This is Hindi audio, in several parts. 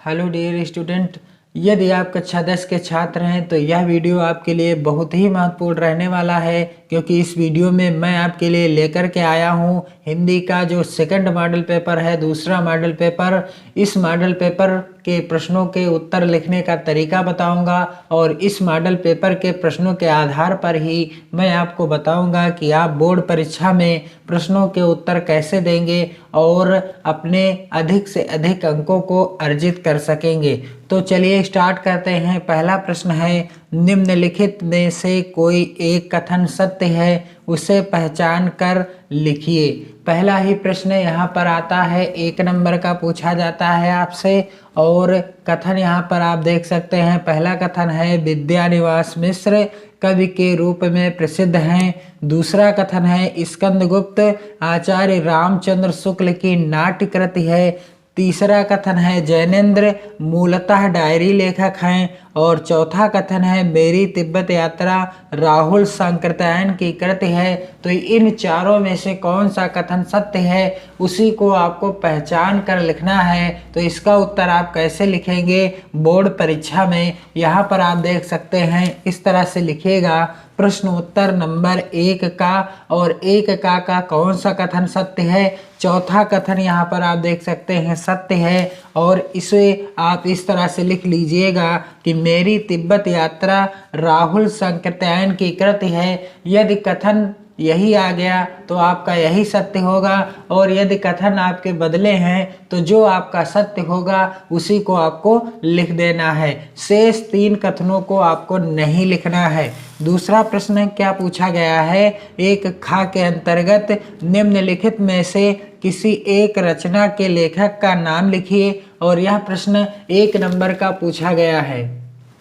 हेलो डियर स्टूडेंट, यदि आप कक्षा 10 के छात्र हैं तो यह वीडियो आपके लिए बहुत ही महत्वपूर्ण रहने वाला है, क्योंकि इस वीडियो में मैं आपके लिए लेकर के आया हूं हिंदी का जो सेकंड मॉडल पेपर है, दूसरा मॉडल पेपर। इस मॉडल पेपर के प्रश्नों के उत्तर लिखने का तरीका बताऊंगा और इस मॉडल पेपर के प्रश्नों के आधार पर ही मैं आपको बताऊंगा कि आप बोर्ड परीक्षा में प्रश्नों के उत्तर कैसे देंगे और अपने अधिक से अधिक अंकों को अर्जित कर सकेंगे। तो चलिए स्टार्ट करते हैं। पहला प्रश्न है, निम्नलिखित में से कोई एक कथन सत्य है, उसे पहचान कर लिखिए। पहला ही प्रश्न यहाँ पर आता है, 1 नंबर का पूछा जाता है आपसे और कथन यहाँ पर आप देख सकते हैं। पहला कथन है, विद्यानिवास मिश्र कवि के रूप में प्रसिद्ध हैं। दूसरा कथन है, स्कंदगुप्त आचार्य रामचंद्र शुक्ल की नाट्य कृति है। तीसरा कथन है, जैनेन्द्र मूलतः डायरी लेखक हैं। और चौथा कथन है, मेरी तिब्बत यात्रा राहुल सांकृत्यायन की कृति है। तो इन चारों में से कौन सा कथन सत्य है, उसी को आपको पहचान कर लिखना है। तो इसका उत्तर आप कैसे लिखेंगे बोर्ड परीक्षा में, यहाँ पर आप देख सकते हैं। इस तरह से लिखिएगा, प्रश्न उत्तर नंबर 1 का और 1 का कौन सा कथन सत्य है। चौथा कथन यहाँ पर आप देख सकते हैं सत्य है और इसे आप इस तरह से लिख लीजिएगा कि मेरी तिब्बत यात्रा राहुल सांकृत्यायन की कृति है। यदि कथन यही आ गया तो आपका यही सत्य होगा, और यदि कथन आपके बदले हैं तो जो आपका सत्य होगा उसी को आपको लिख देना है। शेष 3 कथनों को आपको नहीं लिखना है। दूसरा प्रश्न क्या पूछा गया है, 1 खा के अंतर्गत निम्नलिखित में से किसी एक रचना के लेखक का नाम लिखिए। और यह प्रश्न 1 नंबर का पूछा गया है।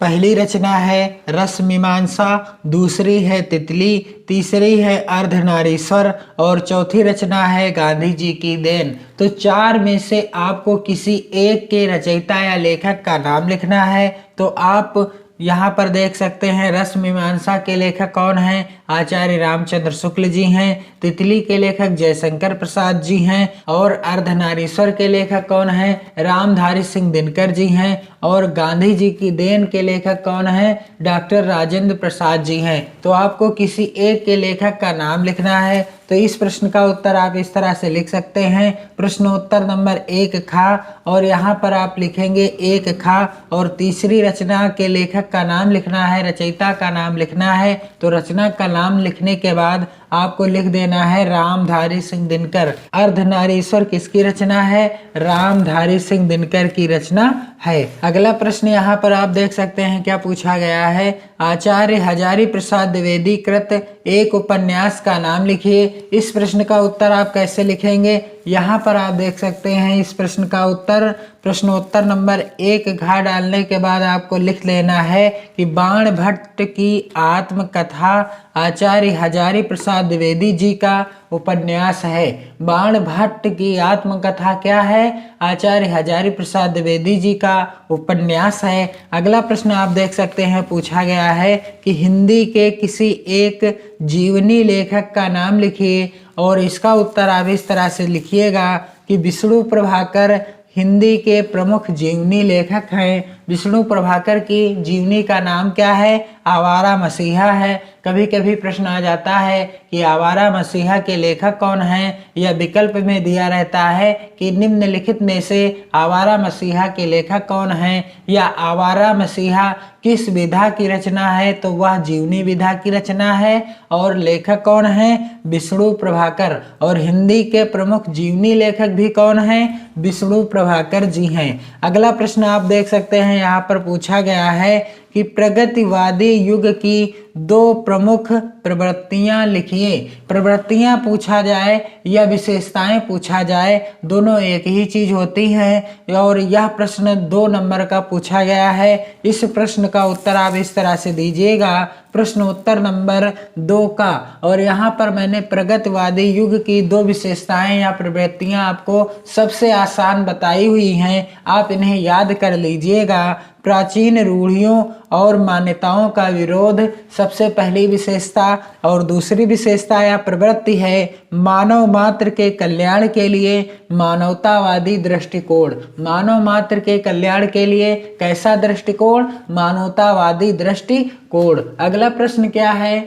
पहली रचना है रस मीमांसा, दूसरी है तितली, तीसरी है अर्धनारीश्वर और चौथी रचना है गांधी जी की देन। तो 4 में से आपको किसी एक के रचयिता या लेखक का नाम लिखना है। तो आप यहाँ पर देख सकते हैं, रस मीमांसा के लेखक कौन हैं, आचार्य रामचंद्र शुक्ल जी हैं। तितली के लेखक जयशंकर प्रसाद जी हैं। और अर्धनारीश्वर के लेखक कौन हैं, रामधारी सिंह दिनकर जी हैं। और गांधी जी की देन के लेखक कौन हैं, डॉक्टर राजेंद्र प्रसाद जी हैं। तो आपको किसी एक के लेखक का नाम लिखना है। तो इस प्रश्न का उत्तर आप इस तरह से लिख सकते हैं, प्रश्न उत्तर नंबर 1 खा, और यहाँ पर आप लिखेंगे 1 खा और तीसरी रचना के लेखक का नाम लिखना है, रचयिता का नाम लिखना है। तो रचना का नाम लिखने के बाद आपको लिख देना है रामधारी सिंह दिनकर। अर्धनारीश्वर किसकी रचना है, रामधारी सिंह दिनकर की रचना है। अगला प्रश्न यहाँ पर आप देख सकते हैं क्या पूछा गया है, आचार्य हजारी प्रसाद द्विवेदी कृत एक उपन्यास का नाम लिखिए। इस प्रश्न का उत्तर आप कैसे लिखेंगे, यहाँ पर आप देख सकते हैं इस प्रश्न का उत्तर। प्रश्नोत्तर नंबर 1 घा डालने के बाद आपको लिख लेना है कि बाण भट्ट की आत्मकथा आचार्य हजारी प्रसाद द्विवेदी जी का उपन्यास है। बाण भट्ट की आत्मकथा क्या है, आचार्य हजारी प्रसाद द्विवेदी जी का उपन्यास है। अगला प्रश्न आप देख सकते हैं पूछा गया है कि हिंदी के किसी एक जीवनी लेखक का नाम लिखिए। और इसका उत्तर आप इस तरह से लिखिएगा कि विष्णु प्रभाकर हिंदी के प्रमुख जीवनी लेखक हैं। विष्णु प्रभाकर की जीवनी का नाम क्या है, आवारा मसीहा है। कभी कभी प्रश्न आ जाता है कि आवारा मसीहा के लेखक कौन हैं, यह विकल्प में दिया रहता है कि निम्नलिखित में से आवारा मसीहा के लेखक कौन हैं, या आवारा मसीहा किस विधा की रचना है। तो वह जीवनी विधा की रचना है और लेखक कौन है, विष्णु प्रभाकर। और हिंदी के प्रमुख जीवनी लेखक भी कौन हैं, विष्णु प्रभाकर जी हैं। अगला प्रश्न आप देख सकते हैं यहाँ पर पूछा गया है कि प्रगतिवादी युग की 2 प्रमुख प्रवृत्तियां लिखिए। प्रवृत्तियां पूछा जाए या विशेषताएं पूछा जाए, दोनों एक ही चीज होती हैं। और यह प्रश्न 2 नंबर का पूछा गया है। इस प्रश्न का उत्तर आप इस तरह से दीजिएगा, प्रश्न उत्तर नंबर 2 का। और यहाँ पर मैंने प्रगतिवादी युग की 2 विशेषताएं या प्रवृत्तियां आपको सबसे आसान बताई हुई हैं, आप इन्हें याद कर लीजिएगा। प्राचीन रूढ़ियों और मान्यताओं का विरोध सबसे पहली विशेषता, और दूसरी विशेषता या प्रवृत्ति है मानव मात्र के कल्याण के लिए मानवतावादी दृष्टिकोण। मानव मात्र के कल्याण के लिए कैसा दृष्टिकोण? मानवतावादी दृष्टिकोण। अगला प्रश्न क्या है?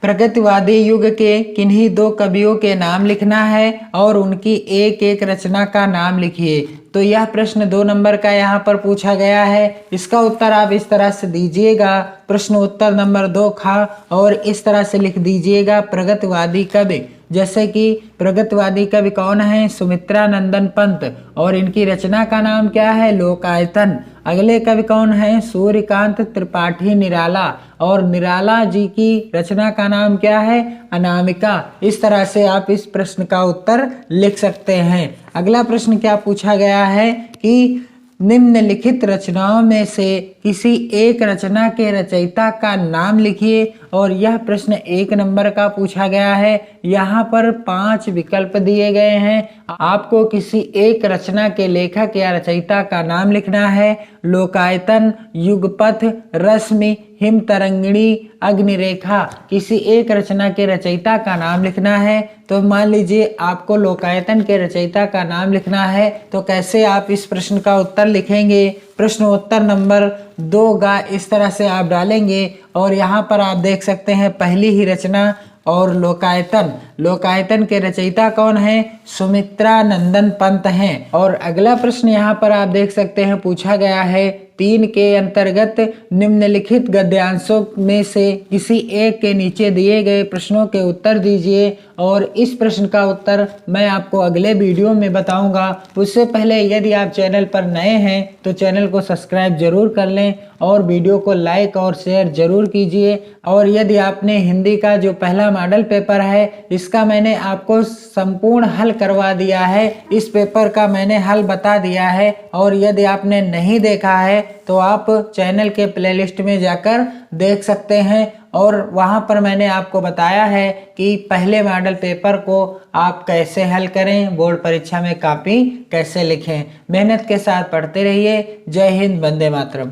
प्रगतिवादी युग के किन्हीं 2 कवियों के नाम लिखना है और उनकी एक एक रचना का नाम लिखिए। तो यह प्रश्न 2 नंबर का यहाँ पर पूछा गया है। इसका उत्तर आप इस तरह से दीजिएगा, प्रश्न उत्तर नंबर 2 खा, और इस तरह से लिख दीजिएगा प्रगतिवादी कवि। जैसे कि प्रगतिवादी कवि कौन है? सुमित्रा नंदन पंत, और इनकी रचना का नाम क्या है? लोकायतन। अगले कवि कौन है? सूर्यकांत त्रिपाठी निराला, और निराला जी की रचना का नाम क्या है? अनामिका। इस तरह से आप इस प्रश्न का उत्तर लिख सकते हैं। अगला प्रश्न क्या पूछा गया है कि निम्नलिखित रचनाओं में से किसी एक रचना के रचयिता का नाम लिखिए, और यह प्रश्न 1 नंबर का पूछा गया है। यहाँ पर 5 विकल्प दिए गए हैं, आपको किसी एक रचना के लेखक या रचयिता का नाम लिखना है। लोकायतन, युगपथ, रश्मि, हिम तरंगिणी, अग्निरेखा। किसी एक रचना के रचयिता का नाम लिखना है। तो मान लीजिए आपको लोकायतन के रचयिता का नाम लिखना है, तो कैसे आप इस प्रश्न का उत्तर लिखेंगे? प्रश्न उत्तर नंबर 2 का इस तरह से आप डालेंगे, और यहाँ पर आप देख सकते हैं पहली ही रचना और लोकायतन के रचयिता कौन है? सुमित्रा नंदन पंत हैं। और अगला प्रश्न यहाँ पर आप देख सकते हैं पूछा गया है 3 के अंतर्गत निम्नलिखित गद्यांशों में से किसी एक के नीचे दिए गए प्रश्नों के उत्तर दीजिए, और इस प्रश्न का उत्तर मैं आपको अगले वीडियो में बताऊंगा। उससे पहले यदि आप चैनल पर नए हैं तो चैनल को सब्सक्राइब जरूर कर लें, और वीडियो को लाइक और शेयर जरूर कीजिए। और यदि आपने हिंदी का जो पहला मॉडल पेपर है इसका मैंने आपको संपूर्ण हल करवा दिया है, इस पेपर का मैंने हल बता दिया है, और यदि आपने नहीं देखा है तो आप चैनल के प्लेलिस्ट में जाकर देख सकते हैं। और वहां पर मैंने आपको बताया है कि पहले मॉडल पेपर को आप कैसे हल करें, बोर्ड परीक्षा में कॉपी कैसे लिखें। मेहनत के साथ पढ़ते रहिए। जय हिंद, वंदे मातरम।